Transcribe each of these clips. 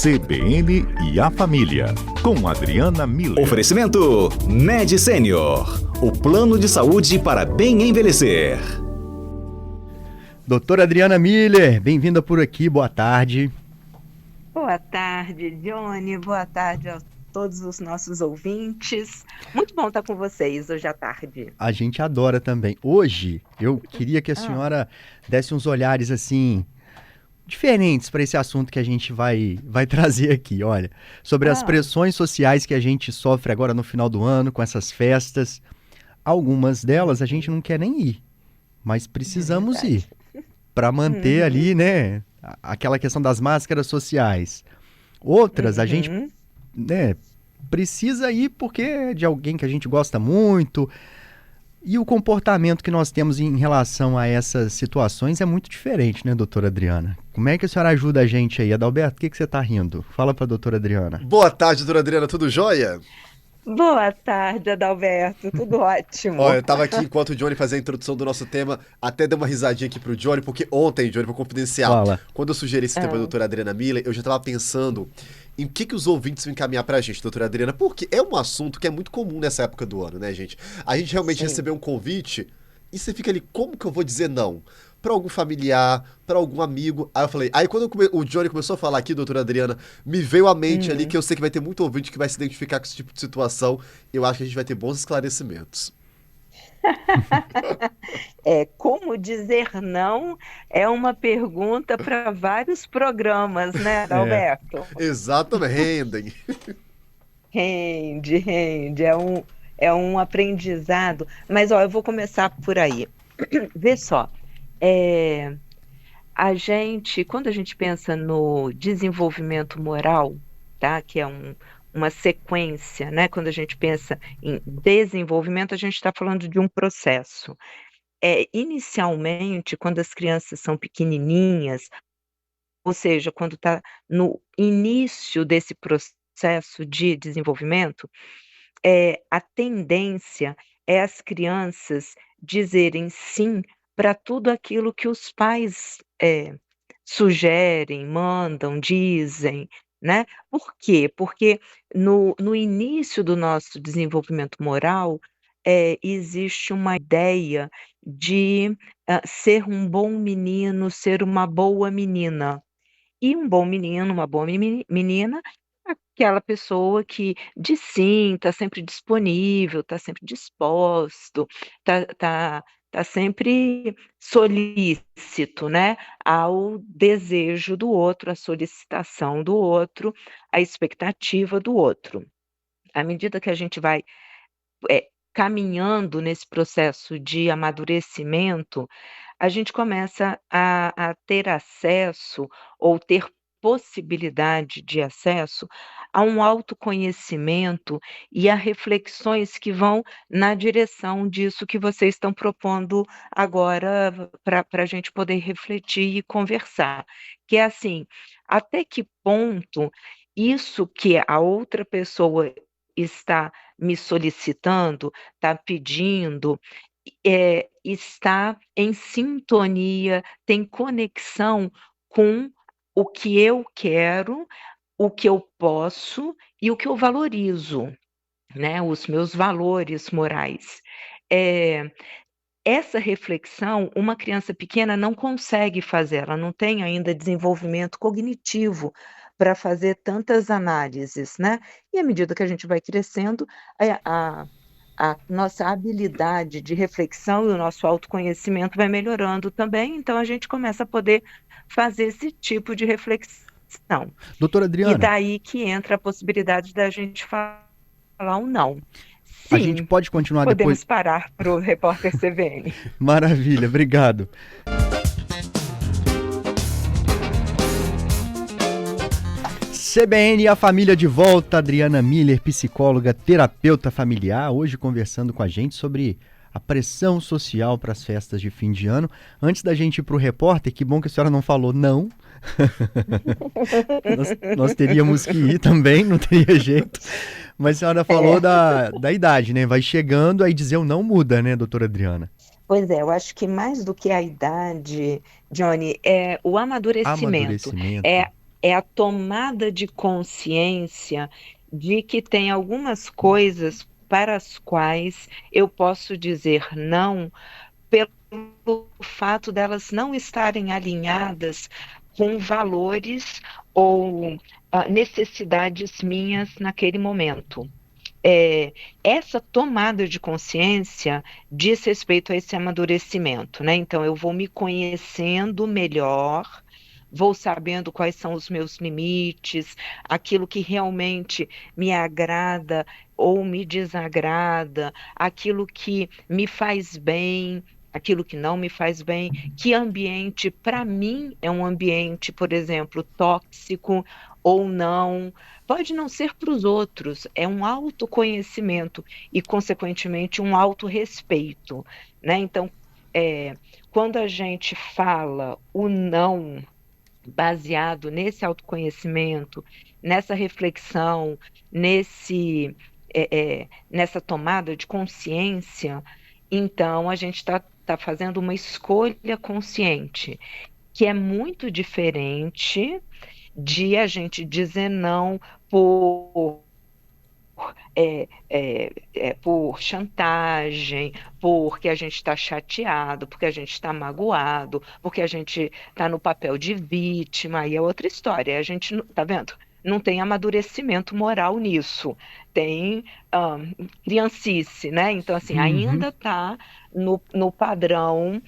CBN e a Família, com Adriana Miller. Oferecimento Med Senior, o plano de saúde para bem envelhecer. Doutora Adriana Miller, bem-vinda por aqui, boa tarde. Boa tarde, Johnny, boa tarde a todos os nossos ouvintes. Muito bom estar com vocês hoje à tarde. A gente adora também. Hoje, eu queria que a senhora desse uns olhares assim diferentes para esse assunto que a gente vai trazer aqui, olha, sobre as pressões sociais que a gente sofre agora no final do ano com essas festas. Algumas delas a gente não quer nem ir, mas precisamos ir para manter ali, né, aquela questão das máscaras sociais. Outras a gente, né, precisa ir porque é de alguém que a gente gosta muito. E o comportamento que nós temos em relação a essas situações é muito diferente, né, doutora Adriana? Como é que a senhora ajuda a gente aí? Adalberto, o que você está rindo? Fala para a doutora Adriana. Boa tarde, doutora Adriana, tudo jóia? Boa tarde, Adalberto, tudo ótimo. Olha, eu tava aqui enquanto o Johnny fazia a introdução do nosso tema, até dei uma risadinha aqui pro Johnny, porque ontem, Johnny, foi confidencial. Fala. Quando eu sugeri esse tema pra doutora Adriana Miller, eu já tava pensando em que os ouvintes vão encaminhar pra gente, doutora Adriana, porque é um assunto que é muito comum nessa época do ano, né, gente? A gente realmente recebeu um convite e você fica ali, como que eu vou dizer não? Pra algum familiar, pra algum amigo. Aí eu falei, quando o Johnny começou a falar aqui, doutora Adriana, me veio à mente ali que eu sei que vai ter muito ouvinte que vai se identificar com esse tipo de situação. Eu acho que a gente vai ter bons esclarecimentos. Como dizer não é uma pergunta para vários programas, né, Adalberto? Exatamente, rendem. Rende, é um aprendizado. Mas, eu vou começar por aí. Vê só. Quando a gente pensa no desenvolvimento moral, tá? Que é uma sequência, né? Quando a gente pensa em desenvolvimento, a gente está falando de um processo. Inicialmente, quando as crianças são pequenininhas, ou seja, quando está no início desse processo de desenvolvimento, a tendência é as crianças dizerem sim para tudo aquilo que os pais sugerem, mandam, dizem, né? Por quê? Porque no início do nosso desenvolvimento moral, existe uma ideia de ser um bom menino, ser uma boa menina. E um bom menino, uma boa menina, aquela pessoa que diz sim, está sempre disponível, está sempre disposto, está sempre solícito, né, ao desejo do outro, à solicitação do outro, à expectativa do outro. À medida que a gente vai caminhando nesse processo de amadurecimento, a gente começa a ter acesso ou ter possibilidade de acesso a um autoconhecimento e a reflexões que vão na direção disso que vocês estão propondo agora para a gente poder refletir e conversar. Que é assim, até que ponto isso que a outra pessoa está me solicitando, está pedindo, está em sintonia, tem conexão com o que eu quero, o que eu posso e o que eu valorizo, né, os meus valores morais. Essa reflexão, uma criança pequena não consegue fazer, ela não tem ainda desenvolvimento cognitivo para fazer tantas análises, né. E à medida que a gente vai crescendo, a nossa habilidade de reflexão e o nosso autoconhecimento vai melhorando também, então a gente começa a poder fazer esse tipo de reflexão. Doutora E Adriana, daí que entra a possibilidade da gente falar um não. a Sim, gente pode continuar podemos depois? parar para o repórter CBN. Maravilha, obrigado. CBN e a família de volta, Adriana Miller, psicóloga, terapeuta familiar, hoje conversando com a gente sobre a pressão social para as festas de fim de ano. Antes da gente ir para o repórter, que bom que a senhora não falou não. nós teríamos que ir também, não teria jeito. Mas a senhora falou da idade, né? Vai chegando, aí dizer o não muda, né, doutora Adriana? Pois é, eu acho que mais do que a idade, Johnny, é o amadurecimento. Amadurecimento. É é a tomada de consciência de que tem algumas coisas para as quais eu posso dizer não pelo fato delas não estarem alinhadas com valores ou necessidades minhas naquele momento. Essa tomada de consciência diz respeito a esse amadurecimento, né? Então, eu vou me conhecendo melhor, vou sabendo quais são os meus limites, aquilo que realmente me agrada ou me desagrada, aquilo que me faz bem, aquilo que não me faz bem, que ambiente para mim é um ambiente, por exemplo, tóxico ou não. Pode não ser para os outros, é um autoconhecimento e, consequentemente, um autorrespeito, né? Então, quando a gente fala o não baseado nesse autoconhecimento, nessa reflexão, nessa tomada de consciência, então a gente está fazendo uma escolha consciente, que é muito diferente de a gente dizer não por chantagem, porque a gente está chateado, porque a gente está magoado, porque a gente está no papel de vítima, aí é outra história. A gente, tá vendo? Não tem amadurecimento moral nisso, tem criancice, né? Então, assim, ainda está no padrão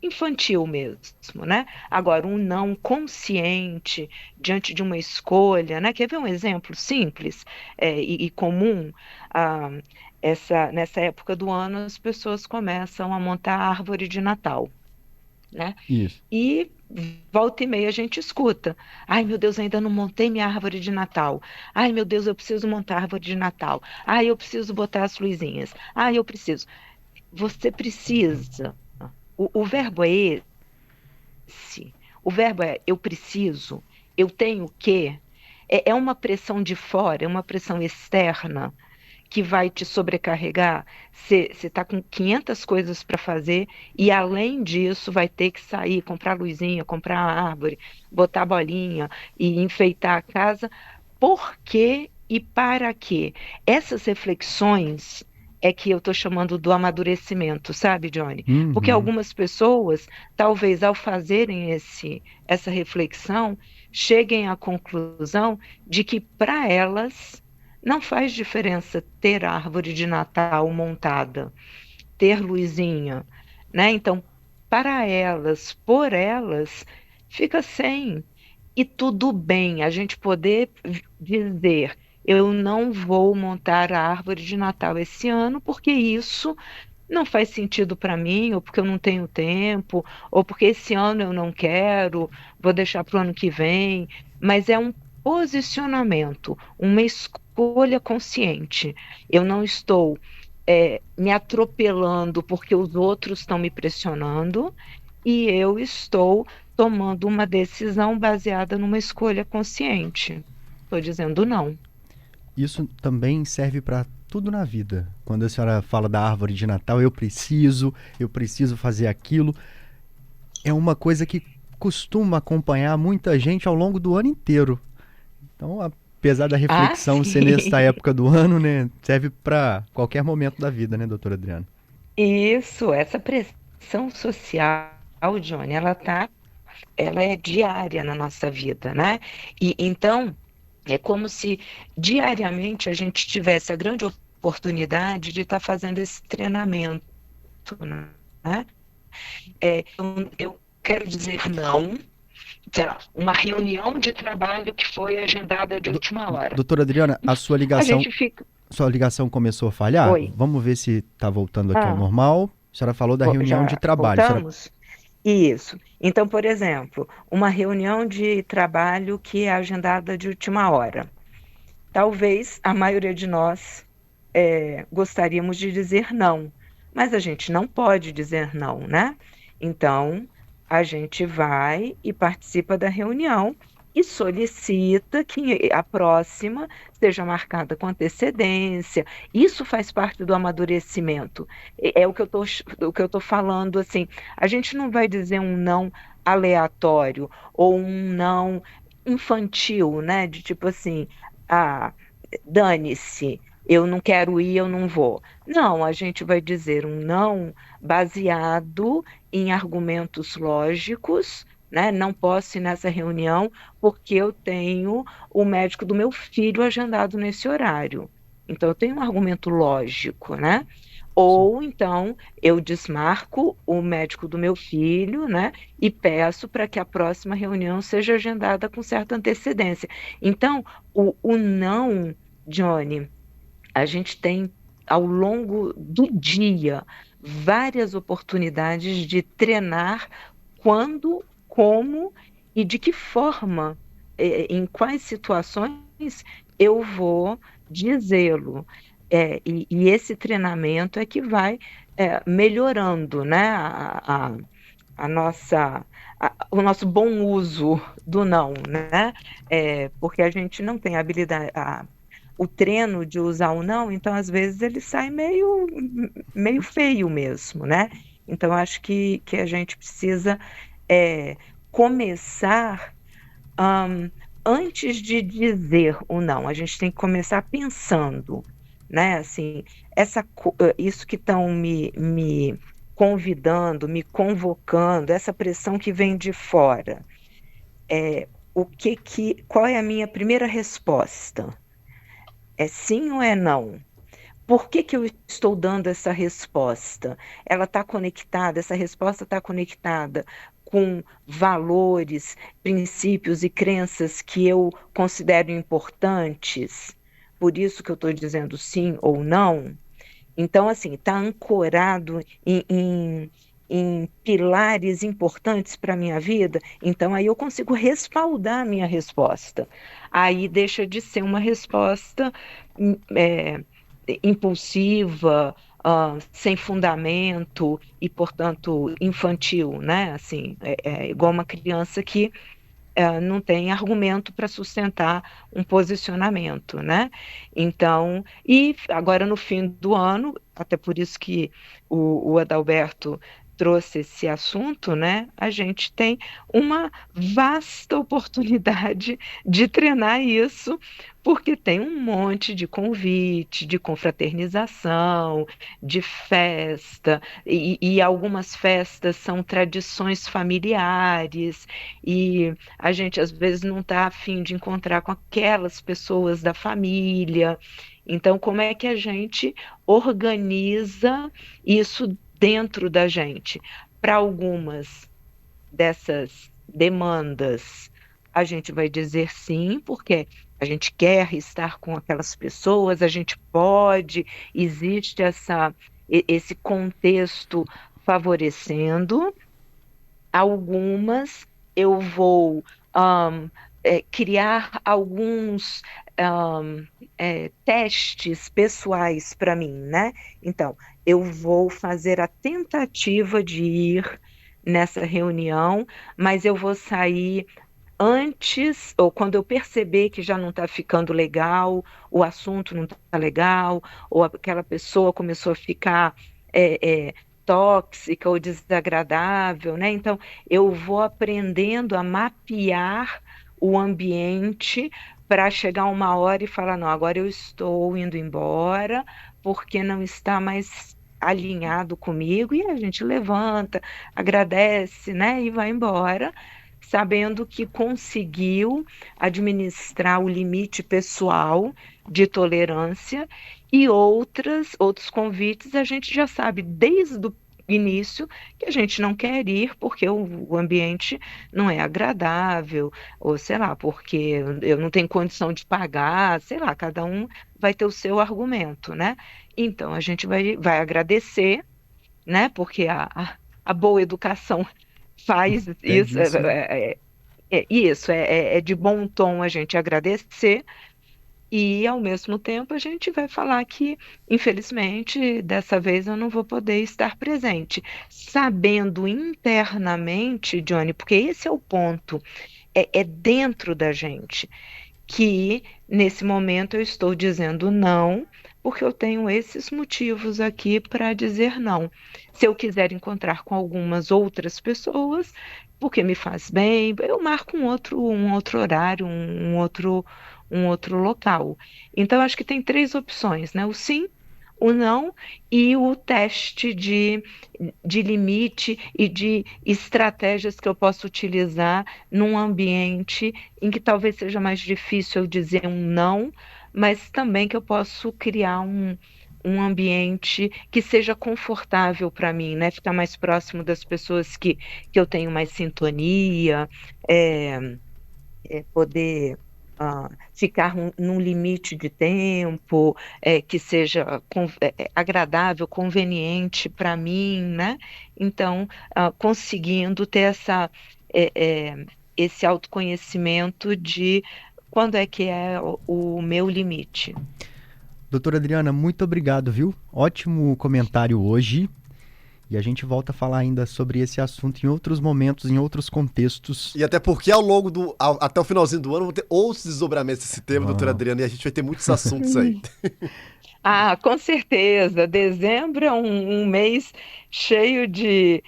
infantil mesmo, né? Agora, um não consciente diante de uma escolha, né? Quer ver um exemplo simples e comum? Nessa época do ano, as pessoas começam a montar a árvore de Natal, né? Isso. E volta e meia a gente escuta: ai, meu Deus, ainda não montei minha árvore de Natal. Ai, meu Deus, eu preciso montar a árvore de Natal. Ai, eu preciso botar as luzinhas. Ai, eu preciso. Você precisa. O verbo é esse. O verbo é eu preciso, eu tenho que. É uma pressão de fora, é uma pressão externa que vai te sobrecarregar. Você está com 500 coisas para fazer e, além disso, vai ter que sair, comprar luzinha, comprar árvore, botar bolinha e enfeitar a casa. Por quê e para quê? Essas reflexões é que eu estou chamando do amadurecimento, sabe, Johnny? Porque algumas pessoas, talvez ao fazerem essa reflexão, cheguem à conclusão de que para elas não faz diferença ter a árvore de Natal montada, ter luzinha, né? Então, para elas, por elas, fica sem. E tudo bem a gente poder dizer: eu não vou montar a árvore de Natal esse ano, porque isso não faz sentido para mim, ou porque eu não tenho tempo, ou porque esse ano eu não quero, vou deixar para o ano que vem. Mas é um posicionamento, uma escolha consciente. Eu não estou me atropelando porque os outros estão me pressionando, e eu estou tomando uma decisão baseada numa escolha consciente. Estou dizendo não. Isso também serve para tudo na vida. Quando a senhora fala da árvore de Natal, eu preciso fazer aquilo. É uma coisa que costuma acompanhar muita gente ao longo do ano inteiro. Então, apesar da reflexão ser nesta época do ano, né, serve para qualquer momento da vida, né, doutora Adriana? Isso, essa pressão social, Johnny, ela é diária na nossa vida, né? E então é como se diariamente a gente tivesse a grande oportunidade de estar fazendo esse treinamento, né? Eu quero dizer não, sei lá, uma reunião de trabalho que foi agendada de última hora. Doutora Adriana, a sua ligação começou a falhar? Oi. Vamos ver se está voltando aqui ao normal. A senhora falou da reunião de trabalho. Voltamos? Isso. Então, por exemplo, uma reunião de trabalho que é agendada de última hora. Talvez a maioria de nós gostaríamos de dizer não, mas a gente não pode dizer não, né? Então, a gente vai e participa da reunião e solicita que a próxima seja marcada com antecedência. Isso faz parte do amadurecimento. É o que eu estou falando, assim, a gente não vai dizer um não aleatório ou um não infantil, né? De tipo assim, ah, dane-se, eu não quero ir, eu não vou. Não, a gente vai dizer um não baseado em argumentos lógicos, né? Não posso ir nessa reunião porque eu tenho o médico do meu filho agendado nesse horário. Então, eu tenho um argumento lógico, né? Sim. Ou então eu desmarco o médico do meu filho, né? E peço para que a próxima reunião seja agendada com certa antecedência. Então, o não, Johnny, a gente tem ao longo do dia várias oportunidades de treinar quando, como e de que forma, em quais situações eu vou dizê-lo. E esse treinamento é que vai melhorando, né, a nossa, o nosso bom uso do não, né? Porque a gente não tem habilidade, o treino de usar o não, então às vezes ele sai meio feio mesmo, né? Então acho que a gente precisa é, começar hum, antes de dizer o não, a gente tem que começar pensando, né? Assim, isso que estão me convidando, me convocando, essa pressão que vem de fora, qual é a minha primeira resposta? É sim ou é não? Por que eu estou dando essa resposta? Ela está conectada, essa resposta está conectada com valores, princípios e crenças que eu considero importantes? Por isso que eu estou dizendo sim ou não? Então, assim, está ancorado em pilares importantes para a minha vida, então aí eu consigo respaldar a minha resposta. Aí deixa de ser uma resposta é, impulsiva, sem fundamento e, portanto, infantil, né? Assim, é igual uma criança que não tem argumento para sustentar um posicionamento, né? Então, e agora no fim do ano, até por isso que o Adalberto trouxe esse assunto, né? A gente tem uma vasta oportunidade de treinar isso, porque tem um monte de convite, de confraternização, de festa, e algumas festas são tradições familiares, e a gente às vezes não está afim de encontrar com aquelas pessoas da família. Então, como é que a gente organiza isso dentro da gente? Para algumas dessas demandas, a gente vai dizer sim, porque a gente quer estar com aquelas pessoas, a gente pode, existe esse contexto favorecendo. Algumas eu vou criar alguns testes pessoais para mim, né? Então, eu vou fazer a tentativa de ir nessa reunião, mas eu vou sair antes, ou quando eu perceber que já não está ficando legal, o assunto não está legal, ou aquela pessoa começou a ficar tóxica ou desagradável, né? Então, eu vou aprendendo a mapear o ambiente para chegar uma hora e falar, não, agora eu estou indo embora, porque não está mais alinhado comigo, e a gente levanta, agradece, né? E vai embora, sabendo que conseguiu administrar o limite pessoal de tolerância, e outros convites a gente já sabe desde o início que a gente não quer ir porque o ambiente não é agradável, ou sei lá, porque eu não tenho condição de pagar, sei lá, cada um vai ter o seu argumento, né? Então a gente vai agradecer, né? Porque a boa educação faz É isso, disso, né? é de bom tom a gente agradecer, e ao mesmo tempo a gente vai falar que, infelizmente, dessa vez eu não vou poder estar presente, sabendo internamente, Johnny, porque esse é o ponto, é dentro da gente, que nesse momento eu estou dizendo não, porque eu tenho esses motivos aqui para dizer não. Se eu quiser encontrar com algumas outras pessoas, porque me faz bem, eu marco um outro horário, um outro local. Então, acho que tem três opções, né? O sim, o não e o teste de limite e de estratégias que eu posso utilizar num ambiente em que talvez seja mais difícil eu dizer um não, mas também que eu posso criar um ambiente que seja confortável para mim, né? Ficar mais próximo das pessoas que eu tenho mais sintonia, é, poder ficar num limite de tempo que seja agradável, conveniente para mim, né? Então, conseguindo ter esse autoconhecimento de quando é que é o meu limite. Doutora Adriana, muito obrigado, viu? Ótimo comentário hoje. E a gente volta a falar ainda sobre esse assunto em outros momentos, em outros contextos. E até porque até o finalzinho do ano, vão ter outros desdobramentos desse tema, doutora Adriana, e a gente vai ter muitos assuntos aí. Com certeza. Dezembro é um mês cheio de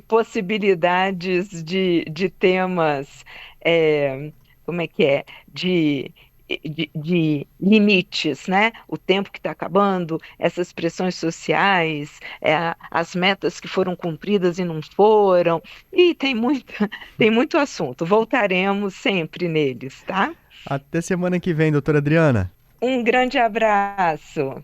possibilidades de temas, como é que é? De limites, né? O tempo que está acabando, essas pressões sociais, as metas que foram cumpridas e não foram, e tem muito assunto. Voltaremos sempre neles, tá? Até semana que vem, doutora Adriana. Um grande abraço.